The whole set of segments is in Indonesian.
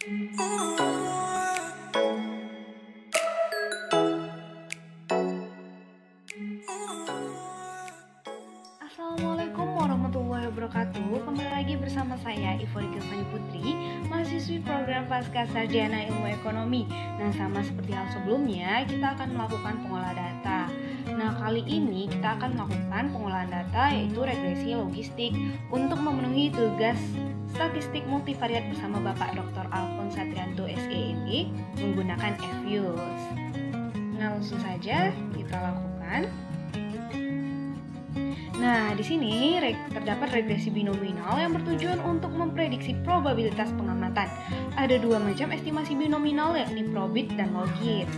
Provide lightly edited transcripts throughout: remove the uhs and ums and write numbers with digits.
Assalamualaikum warahmatullahi wabarakatuh. Kembali lagi bersama saya Ivorika Fani Putri, mahasiswi program Pasca Sarjana Ilmu Ekonomi. Nah, sama seperti hal sebelumnya, kita akan melakukan pengolahan data. Nah, kali ini kita akan melakukan pengolahan data yaitu regresi logistik untuk memenuhi tugas statistik multivariat bersama Bapak Dr. Alfons Satrianto SEMD menggunakan FUSE. Nah, langsung saja kita lakukan. Nah, di sini terdapat regresi binominal yang bertujuan untuk memprediksi probabilitas pengamatan. Ada dua macam estimasi binominal, yakni probit dan logit.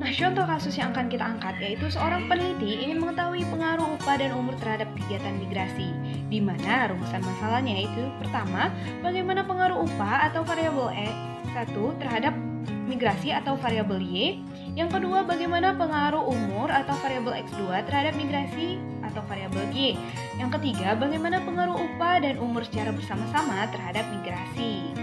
Nah, contoh kasus yang akan kita angkat yaitu seorang peneliti ingin mengetahui pengaruh upah dan umur terhadap kegiatan migrasi, di mana rumusan masalahnya yaitu pertama, bagaimana pengaruh upah atau variabel X1 terhadap migrasi atau variabel Y. Yang kedua, bagaimana pengaruh umur atau variabel X2 terhadap migrasi atau variabel Y. Yang ketiga, bagaimana pengaruh upah dan umur secara bersama-sama terhadap migrasi.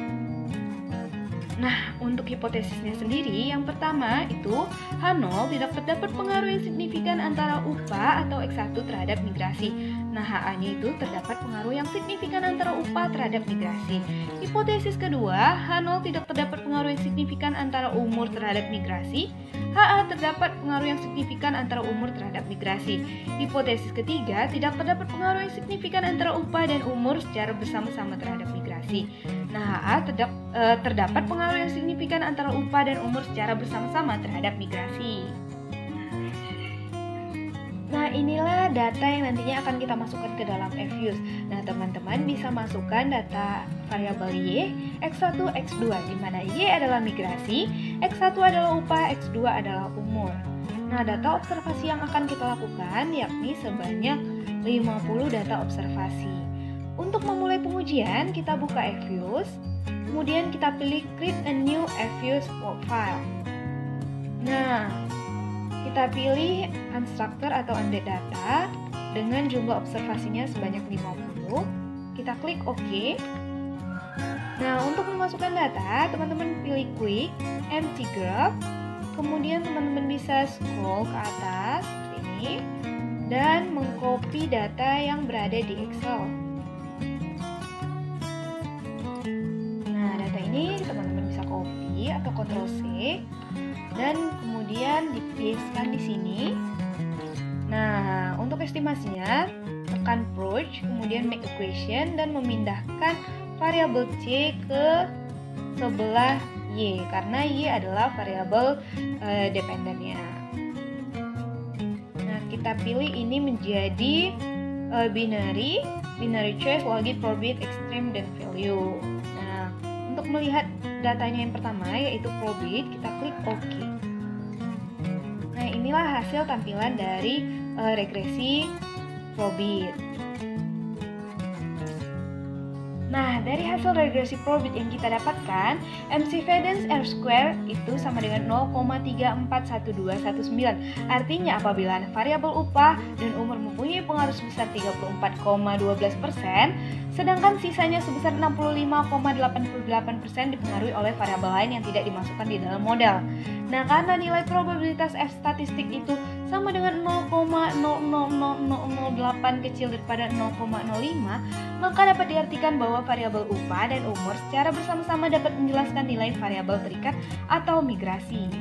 Nah, untuk hipotesisnya sendiri, yang pertama itu H0 tidak terdapat pengaruh yang signifikan antara upah atau X1 terhadap migrasi. Nah, HA-nya itu terdapat pengaruh yang signifikan antara upah terhadap migrasi. Hipotesis kedua, H0 tidak terdapat pengaruh yang signifikan antara umur terhadap migrasi. HA terdapat pengaruh yang signifikan antara umur terhadap migrasi. Hipotesis ketiga, tidak terdapat pengaruh yang signifikan antara upah dan umur secara bersama-sama terhadap migrasi. Nah, HA terdapat pengaruh yang signifikan antara upah dan umur secara bersama-sama terhadap migrasi. Nah, inilah data yang nantinya akan kita masukkan ke dalam FUSE. Nah, teman-teman bisa masukkan data variabel Y, X1, X2, di mana Y adalah migrasi, X1 adalah upah, X2 adalah umur. Nah, data observasi yang akan kita lakukan yakni sebanyak 50 data observasi. Untuk memulai pengujian, kita buka FUSE, kemudian kita pilih Create a New FUSE File. Nah, kita pilih unstructured atau embed data dengan jumlah observasinya sebanyak 50. Kita klik OK. Nah, untuk memasukkan data, teman-teman pilih Quick, Empty Graph. Kemudian teman-teman bisa scroll ke atas seperti ini dan mengcopy data yang berada di Excel. Nah, data ini teman-teman bisa copy atau Ctrl C dan kemudian di-pastekan di sini. Nah, untuk estimasinya tekan Approach, kemudian Make Equation dan memindahkan variabel C ke sebelah Y karena Y adalah variabel dependennya. Nah, kita pilih ini menjadi binary choice, logit, probit, extreme, dan value. Nah, untuk melihat datanya yang pertama yaitu probit, kita klik OK. Nah, inilah hasil tampilan dari regresi probit. Nah, dari hasil regresi probit yang kita dapatkan, MCFidance R-square itu sama dengan 0,341219. Artinya apabila variabel upah dan umur mempunyai pengaruh sebesar 34,12%, sedangkan sisanya sebesar 65,88% dipengaruhi oleh variabel lain yang tidak dimasukkan di dalam model. Nah, karena nilai probabilitas F statistik itu sama dengan 0,000008 kecil daripada 0,05, maka dapat diartikan bahwa variabel upah dan umur secara bersama-sama dapat menjelaskan nilai variabel terikat atau migrasi.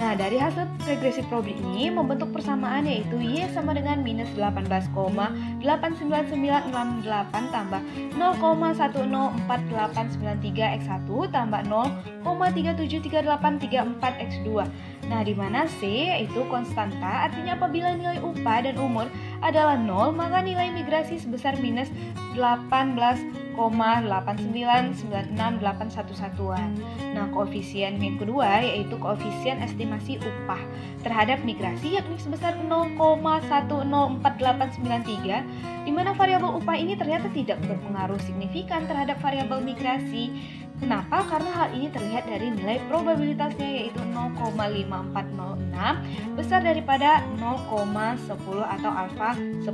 Nah, dari hasil regresi probit ini membentuk persamaan yaitu Y sama dengan minus 18,89968 tambah 0,104893 X1 tambah 0,373834 X2. Nah, di mana C yaitu konstanta, artinya apabila nilai upah dan umur adalah 0, maka nilai migrasi sebesar minus 18,899681. Nah, koefisien yang kedua yaitu koefisien estimasi upah terhadap migrasi yakni sebesar 0,104893, di mana variabel upah ini ternyata tidak berpengaruh signifikan terhadap variabel migrasi Kenapa? Karena hal ini terlihat dari nilai probabilitasnya yaitu 0,5406 besar daripada 0,10 atau alfa 10%.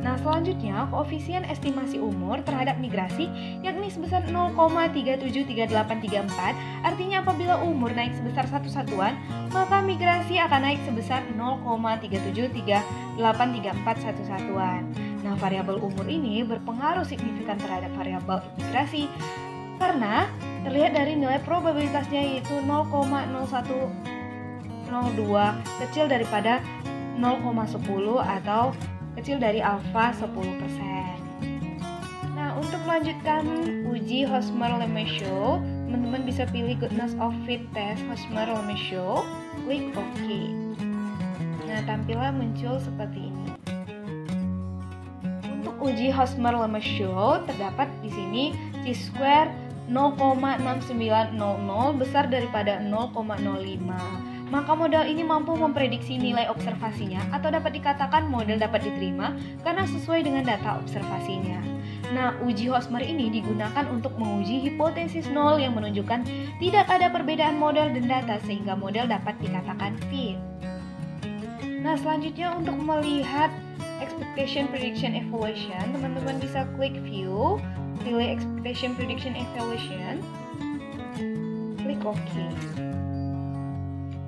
Nah, selanjutnya koefisien estimasi umur terhadap migrasi yakni sebesar 0,373834. Artinya apabila umur naik sebesar satu satuan, maka migrasi akan naik sebesar 0,373834 satu satuan. Nah, variabel umur ini berpengaruh signifikan terhadap variabel migrasi karena terlihat dari nilai probabilitasnya yaitu 0,0102 kecil daripada 0,10 atau kecil dari alfa 10%. Nah, untuk melanjutkan uji Hosmer-Lemaitre, teman-teman bisa pilih Goodness of Fit Test Hosmer-Lemaitre, klik OK. Nah, tampilan muncul seperti ini. Untuk uji Hosmer-Lemaitre terdapat di sini chi-square 0,6900 besar daripada 0,05. Maka model ini mampu memprediksi nilai observasinya atau dapat dikatakan model dapat diterima karena sesuai dengan data observasinya. Nah, uji Hosmer ini digunakan untuk menguji hipotesis nol yang menunjukkan tidak ada perbedaan model dan data sehingga model dapat dikatakan fit. Nah, selanjutnya untuk melihat Expectation Prediction Evaluation, teman-teman bisa klik View, pilih Expectation Prediction Evaluation, klik OK.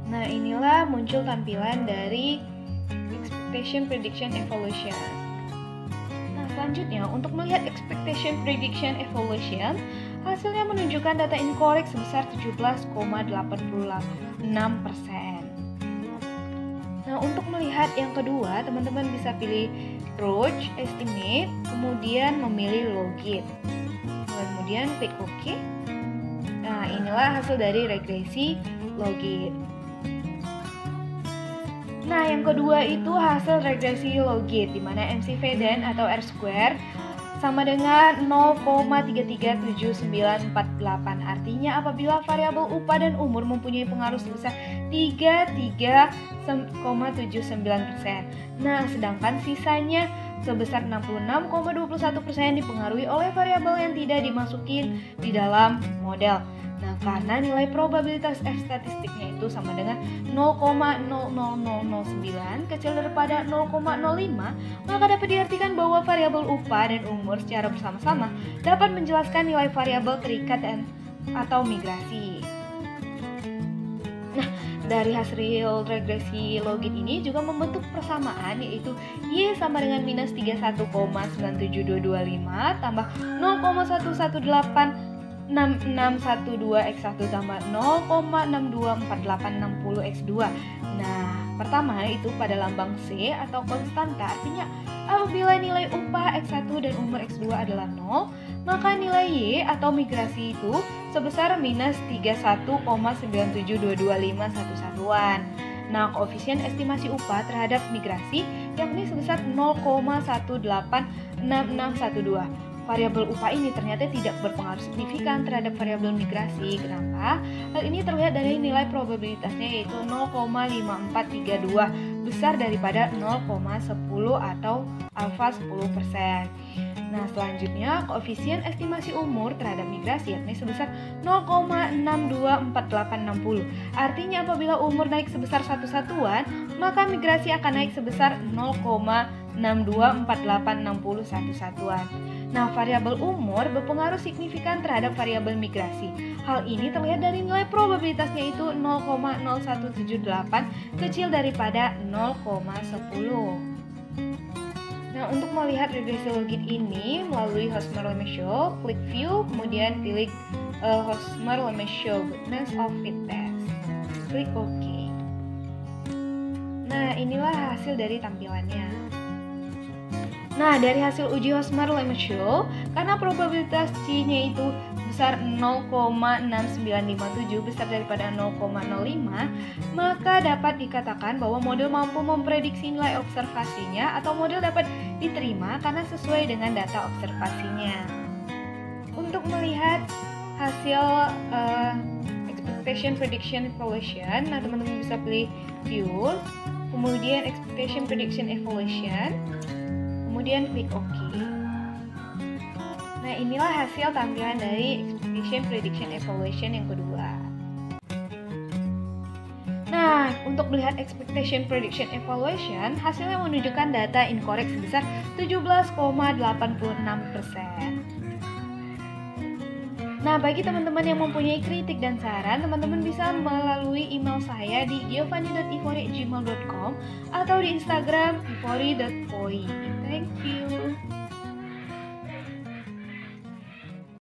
Nah, inilah muncul tampilan dari Expectation Prediction Evaluation. Nah, selanjutnya untuk melihat Expectation Prediction Evaluation, hasilnya menunjukkan data incorrect sebesar 17,86%. Nah, untuk melihat yang kedua, teman-teman bisa pilih Roche Estimate, kemudian memilih Logit. Kemudian klik OK. Nah, inilah hasil dari regresi Logit. Nah, yang kedua itu hasil regresi Logit, di mana MCV atau R-square sama dengan 0,337948. Artinya apabila variabel upah dan umur mempunyai pengaruh sebesar 33,79%. Nah, sedangkan sisanya sebesar 66,21% dipengaruhi oleh variabel yang tidak dimasukin di dalam model. Nah, karena nilai probabilitas F statistiknya itu sama dengan 0,00009 kecil daripada 0,05, maka dapat diartikan bahwa variabel upah dan umur secara bersama-sama dapat menjelaskan nilai variabel terikat atau migrasi. Nah, dari hasil regresi Logit ini juga membentuk persamaan yaitu Y sama dengan minus 31,97225 tambah 0,1186612x1 tambah 0,624860x2. Nah, pertama itu pada lambang C atau konstanta, artinya apabila nilai upah X1 dan umur X2 adalah 0, maka nilai Y atau migrasi itu sebesar minus 31,97225 satu satuan. Nah, koefisien estimasi upah terhadap migrasi yakni sebesar 0,186612. Variabel upah ini ternyata tidak berpengaruh signifikan terhadap variabel migrasi. Kenapa? Hal ini terlihat dari nilai probabilitasnya yaitu 0,5432 besar daripada 0,10 atau alfa 10%. Nah, selanjutnya koefisien estimasi umur terhadap migrasi yakni sebesar 0,624860. Artinya apabila umur naik sebesar satu satuan, maka migrasi akan naik sebesar 0,624860 satu satuan. Nah, variabel umur berpengaruh signifikan terhadap variabel migrasi. Hal ini terlihat dari nilai probabilitasnya itu 0,0178 kecil daripada 0,10. Nah, untuk melihat regresi Logit ini melalui Hosmer-Lemaitre, klik View, kemudian pilih Hosmer-Lemaitre Goodness of Fit Test. Klik OK. Nah, inilah hasil dari tampilannya. Nah, dari hasil uji Hosmer-Lemaitre, karena probabilitas C-nya itu besar 0,6957 besar daripada 0,05, maka dapat dikatakan bahwa model mampu memprediksi nilai observasinya atau model dapat diterima karena sesuai dengan data observasinya. Untuk melihat hasil Expectation Prediction Evaluation, nah teman-teman bisa pilih View, kemudian Expectation Prediction Evaluation, kemudian klik OK. Nah, inilah hasil tampilan dari expectation prediction evaluation yang kedua. Nah, untuk melihat expectation prediction evaluation, hasilnya menunjukkan data incorrect sebesar 17,86%. Nah, bagi teman-teman yang mempunyai kritik dan saran, teman-teman bisa melalui email saya di giovanni.ivori@gmail.com atau di Instagram ivori.poi. Thank you.